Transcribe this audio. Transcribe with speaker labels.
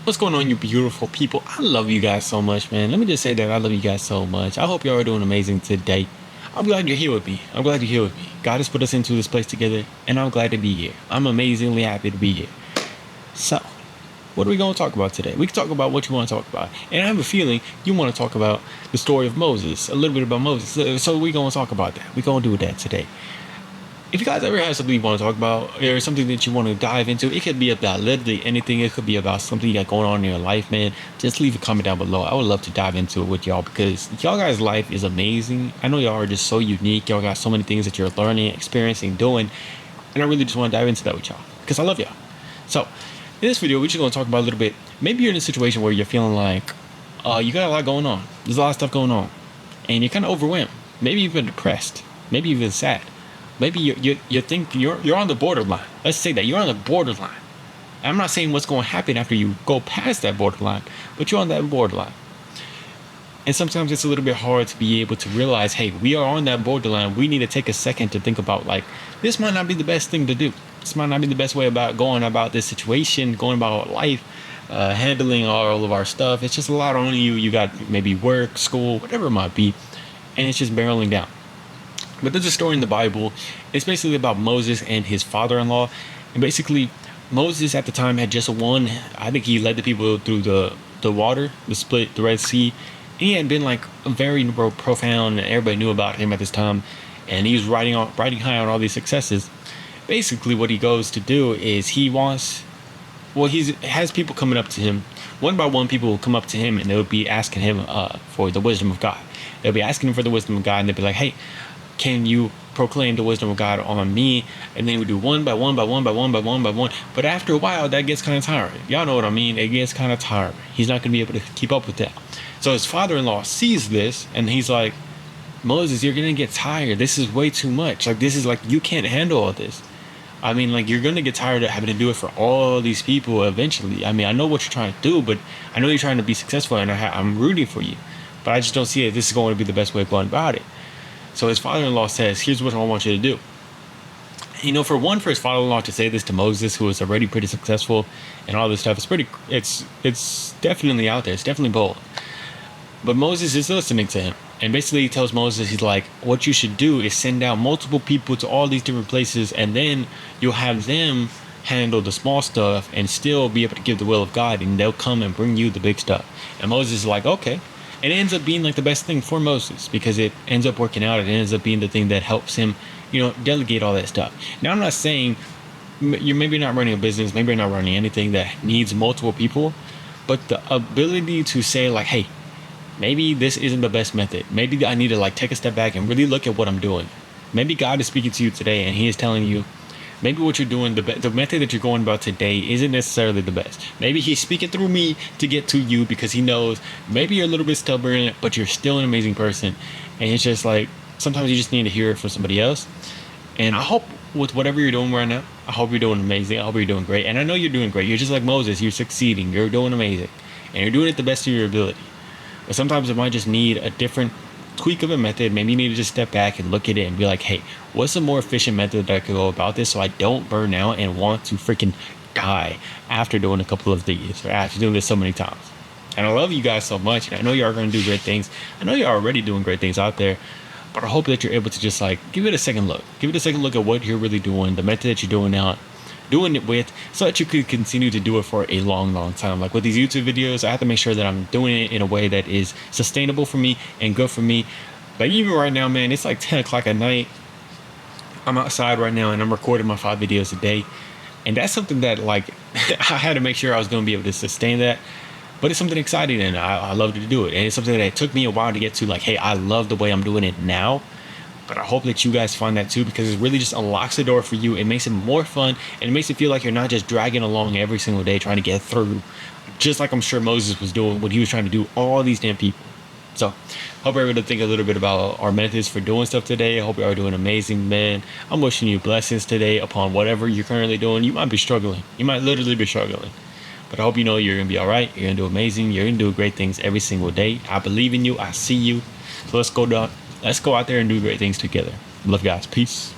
Speaker 1: What's going on, you beautiful people? I love you guys so much, man. Let me just say that I love you guys so much. I hope y'all are doing amazing today. I'm glad you're here with me. I'm glad you're here with me. God has put us into this place together, and I'm glad to be here. I'm amazingly happy to be here. So, what are we going to talk about today? We can talk about what you want to talk about. And I have a feeling you want to talk about the story of Moses, a little bit about Moses. So we're going to talk about that. We're going to do that today. If you guys ever have something you want to talk about or something that you want to dive into, it could be about literally anything. It could be about something you got going on in your life, man. Just leave a comment down below. I would love to dive into it with y'all because y'all guys' life is amazing. I know y'all are just so unique. Y'all got so many things that you're learning, experiencing, doing. And I really just want to dive into that with y'all because I love y'all. So in this video, we're just going to talk about a little bit. Maybe you're in a situation where you're feeling like you got a lot going on. There's a lot of stuff going on. And you're kind of overwhelmed. Maybe you've been depressed. Maybe you've been sad. Maybe you think you're on the borderline. Let's say that you're on the borderline. I'm not saying what's going to happen after you go past that borderline, but you're on that borderline. And sometimes it's a little bit hard to be able to realize, hey, we are on that borderline. We need to take a second to think about, like, this might not be the best thing to do. This might not be the best way about going about this situation, going about life, handling all of our stuff. It's just a lot on you. You got maybe work, school, whatever it might be, and it's just barreling down. But there's a story in the Bible. It's basically about Moses and his father-in-law. And basically, Moses at the time had just won. I think he led the people through the water, the Red Sea. And he had been like a very profound, and everybody knew about him at this time. And he was riding high on all these successes. Basically, what he goes to do is he has people coming up to him. One by one, people will come up to him and they'll be asking him for the wisdom of God. They'll be asking him for the wisdom of God, and they'll be like, hey, can you proclaim the wisdom of God on me? And then we do one by one. But after a while, that gets kind of tiring. Y'all know what I mean? It gets kind of tiring. He's not going to be able to keep up with that. So his father-in-law sees this, and he's like, Moses, you're going to get tired. This is way too much. Like, this is like, you can't handle all this. I mean, like, you're going to get tired of having to do it for all these people eventually. I mean, I know what you're trying to do, but I know you're trying to be successful, and I'm rooting for you. But I just don't see it. This is going to be the best way of going about it. So his father-in-law says, here's what I want you to do. You know, for his father-in-law to say this to Moses, who is already pretty successful and all this stuff, it's definitely out there. It's definitely bold. But Moses is listening to him. And basically he tells Moses, he's like, what you should do is send out multiple people to all these different places, and then you'll have them handle the small stuff and still be able to give the will of God, and they'll come and bring you the big stuff. And Moses is like, okay. And it ends up being like the best thing for Moses because it ends up working out. It ends up being the thing that helps him, delegate all that stuff. Now, I'm not saying you're maybe not running a business, maybe you're not running anything that needs multiple people, but the ability to say like, hey, maybe this isn't the best method. Maybe I need to like take a step back and really look at what I'm doing. Maybe God is speaking to you today and he is telling you, maybe what you're doing, the method that you're going about today isn't necessarily the best. Maybe he's speaking through me to get to you because he knows maybe you're a little bit stubborn, but you're still an amazing person. And it's just like, sometimes you just need to hear it from somebody else. And I hope with whatever you're doing right now, I hope you're doing amazing. I hope you're doing great. And I know you're doing great. You're just like Moses. You're succeeding. You're doing amazing. And you're doing it the best of your ability. But sometimes it might just need a different tweak of a method. Maybe you need to just step back and look at it and be like, hey, what's a more efficient method that I could go about this so I don't burn out and want to freaking die after doing a couple of these or after doing this so many times. And I love you guys so much, and I know you are going to do great things. I know you're already doing great things out there, but I hope that you're able to just like give it a second look. Give it a second look at what you're really doing, the method that you're doing it with, so that you could continue to do it for a long time. Like with these YouTube videos, I have to make sure that I'm doing it in a way that is sustainable for me and good for me. Like even right now, man, it's like 10 o'clock at night. I'm outside right now and I'm recording my 5 videos a day. And that's something that like I had to make sure I was going to be able to sustain that. But it's something exciting and I love to do it. And it's something that it took me a while to get to, like, hey, I love the way I'm doing it now. But I hope that you guys find that too, because it really just unlocks the door for you. It makes it more fun, and it makes it feel like you're not just dragging along every single day trying to get through, just like I'm sure Moses was doing when he was trying to do all these damn people. So hope you're able to think a little bit about our methods for doing stuff today. I hope you are doing amazing, man. I'm wishing you blessings today upon whatever you're currently doing. You might be struggling. You might literally be struggling. But I hope you know you're going to be all right. You're going to do amazing. You're going to do great things every single day. I believe in you. I see you. So let's go out there and do great things together. Love you guys. Peace.